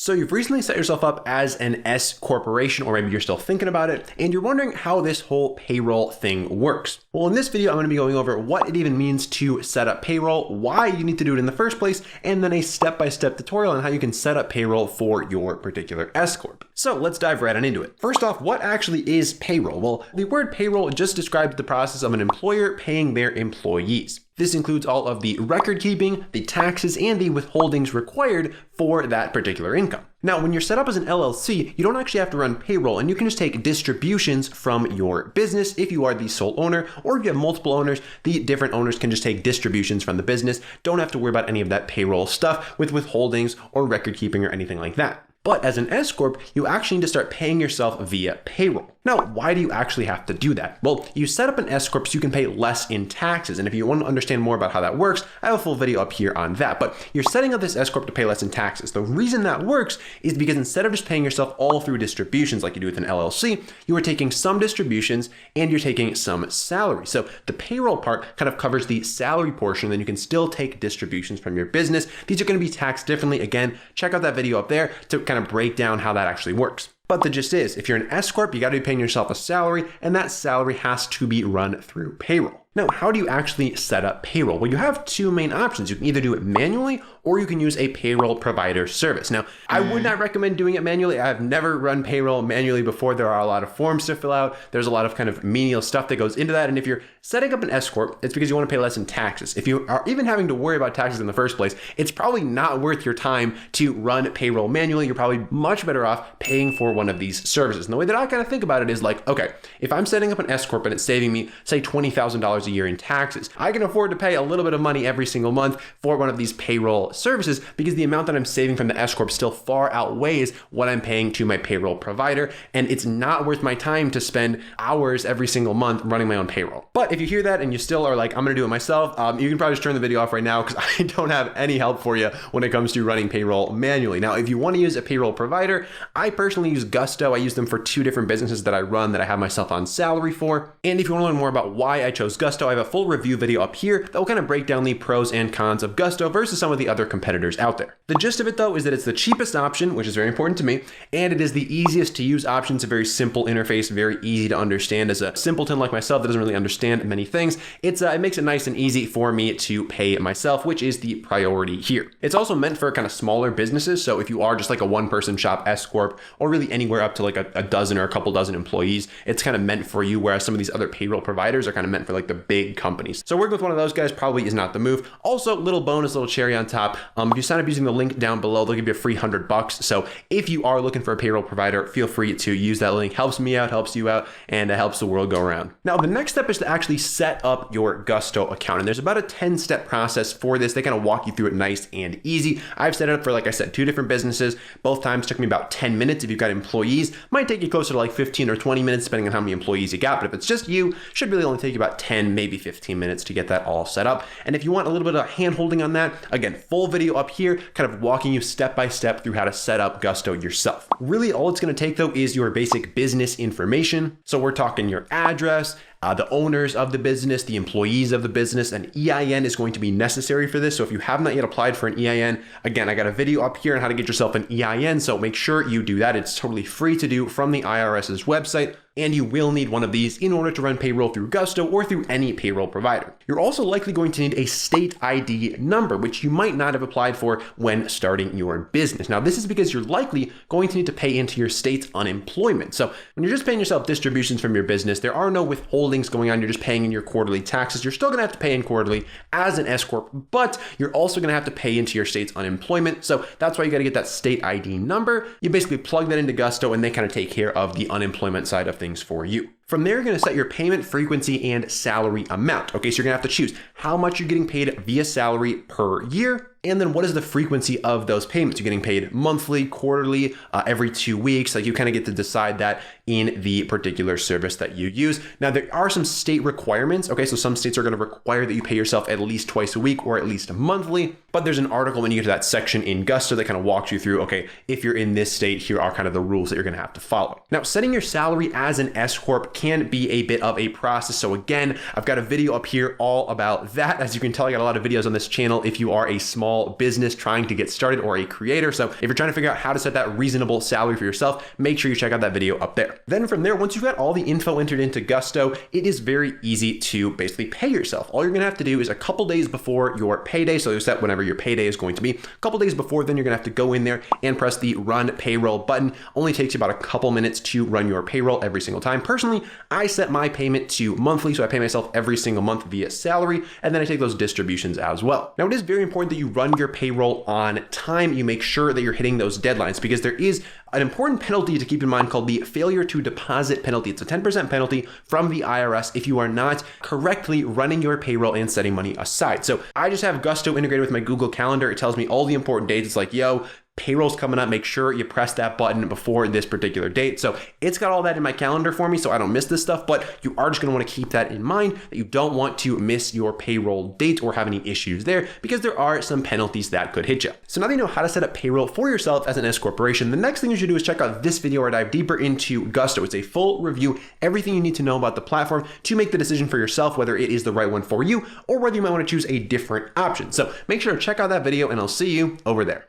So you've recently set yourself up as an S corporation, or maybe you're still thinking about it, and you're wondering how this whole payroll thing works. Well, in this video, I'm going to be going over what it even means to set up payroll, why you need to do it in the first place, and then a step-by-step tutorial on how you can set up payroll for your particular S Corp. So let's dive right on into it. First off, what actually is payroll? Well, the word payroll just describes the process of an employer paying their employees. This includes all of the record keeping, the taxes, and the withholdings required for that particular income. Now, when you're set up as an LLC, you don't actually have to run payroll, and you can just take distributions from your business if you are the sole owner, or if you have multiple owners, the different owners can just take distributions from the business. Don't have to worry about any of that payroll stuff with withholdings or record keeping or anything like that. But as an S Corp, you actually need to start paying yourself via payroll. Now, why do you actually have to do that? Well, you set up an S Corp so you can pay less in taxes. And if you want to understand more about how that works, I have a full video up here on that. But you're setting up this S Corp to pay less in taxes. The reason that works is because instead of just paying yourself all through distributions like you do with an LLC, you are taking some distributions and you're taking some salary. So the payroll part kind of covers the salary portion, then you can still take distributions from your business. These are going to be taxed differently. Again, check out that video up there to kind of break down how that actually works. But the gist is, if you're an S Corp, you got to be paying yourself a salary, and that salary has to be run through payroll. Now, how do you actually set up payroll? Well, you have two main options. You can either do it manually or you can use a payroll provider service. Now, I would not recommend doing it manually. I've never run payroll manually before. There are a lot of forms to fill out. There's a lot of kind of menial stuff that goes into that. And if you're setting up an S Corp, it's because you want to pay less in taxes. If you are even having to worry about taxes in the first place, it's probably not worth your time to run payroll manually. You're probably much better off paying for one of these services. And the way that I kind of think about it is like, okay, if I'm setting up an S Corp and it's saving me, say, $20,000 a year in taxes, I can afford to pay a little bit of money every single month for one of these payroll services because the amount that I'm saving from the S Corp still far outweighs what I'm paying to my payroll provider. And it's not worth my time to spend hours every single month running my own payroll. But if you hear that and you still are like, I'm going to do it myself, you can probably just turn the video off right now because I don't have any help for you when it comes to running payroll manually. Now, if you want to use a payroll provider, I personally use Gusto. I use them for two different businesses that I run that I have myself on salary for. And if you want to learn more about why I chose Gusto, I have a full review video up here that will kind of break down the pros and cons of Gusto versus some of the other competitors out there. The gist of it though is that it's the cheapest option, which is very important to me, and it is the easiest to use option. It's a very simple interface, very easy to understand. As a simpleton like myself that doesn't really understand many things, it makes it nice and easy for me to pay myself, which is the priority here. It's also meant for kind of smaller businesses. So if you are just like a one-person shop S Corp, or really anywhere up to like a dozen or a couple dozen employees, it's kind of meant for you, whereas some of these other payroll providers are kind of meant for like the big companies. So working with one of those guys probably is not the move. Also, little bonus, little cherry on top. If you sign up using the link down below, they'll give you a free $100. So if you are looking for a payroll provider, feel free to use that link. Helps me out, helps you out, and it helps the world go around. Now, the next step is to actually set up your Gusto account. And there's about a 10-step process for this. They kind of walk you through it nice and easy. I've set it up for, like I said, two different businesses. Both times took me about 10 minutes. If you've got employees, might take you closer to like 15 or 20 minutes, depending on how many employees you got. But if it's just you, should really only take you about 10, maybe 15 minutes to get that all set up. And if you want a little bit of hand holding on that, again, full video up here, kind of walking you step by step through how to set up Gusto yourself. Really, all it's going to take though is your basic business information. So we're talking your address, the owners of the business, the employees of the business. An EIN is going to be necessary for this. So if you have not yet applied for an EIN, again, I got a video up here on how to get yourself an EIN. So make sure you do that. It's totally free to do from the IRS's website. And you will need one of these in order to run payroll through Gusto or through any payroll provider. You're also likely going to need a state ID number, which you might not have applied for when starting your business. Now, this is because you're likely going to need to pay into your state's unemployment. So when you're just paying yourself distributions from your business, there are no withholdings going on. You're just paying in your quarterly taxes. You're still going to have to pay in quarterly as an S Corp, but you're also going to have to pay into your state's unemployment. So that's why you got to get that state ID number. You basically plug that into Gusto and they kind of take care of the unemployment side of things for you. From there, you're going to set your payment frequency and salary amount. Okay, so you're going to have to choose how much you're getting paid via salary per year. And then what is the frequency of those payments? You're getting paid monthly, quarterly, every 2 weeks. Like you kind of get to decide that in the particular service that you use. Now, there are some state requirements. Okay, so some states are going to require that you pay yourself at least twice a week or at least monthly. But there's an article when you get to that section in Gusto that kind of walks you through, okay, if you're in this state, here are kind of the rules that you're going to have to follow. Now, setting your salary as an S Corp can be a bit of a process. So again, I've got a video up here all about that. As you can tell, I got a lot of videos on this channel if you are a small business trying to get started or a creator. So if you're trying to figure out how to set that reasonable salary for yourself, make sure you check out that video up there. Then from there, once you've got all the info entered into Gusto, it is very easy to basically pay yourself. All you're gonna have to do is a couple days before your payday, so you set whenever your payday is going to be, a couple days before, then you're gonna have to go in there and press the run payroll button. Only takes you about a couple minutes to run your payroll every single time. Personally, I set my payment to monthly, so I pay myself every single month via salary, and then I take those distributions as well. Now, it is very important that you run your payroll on time. You make sure that you're hitting those deadlines, because there is an important penalty to keep in mind called the failure to deposit penalty. It's a 10% penalty from the IRS if you are not correctly running your payroll and setting money aside. So I just have Gusto integrated with my Google Calendar. It tells me all the important dates. It's like, yo, payroll's coming up, make sure you press that button before this particular date. So it's got all that in my calendar for me, so I don't miss this stuff, but you are just gonna wanna keep that in mind, that you don't want to miss your payroll date or have any issues there, because there are some penalties that could hit you. So now that you know how to set up payroll for yourself as an S corporation, the next thing you should do is check out this video or dive deeper into Gusto. It's a full review, everything you need to know about the platform to make the decision for yourself, whether it is the right one for you or whether you might wanna choose a different option. So make sure to check out that video, and I'll see you over there.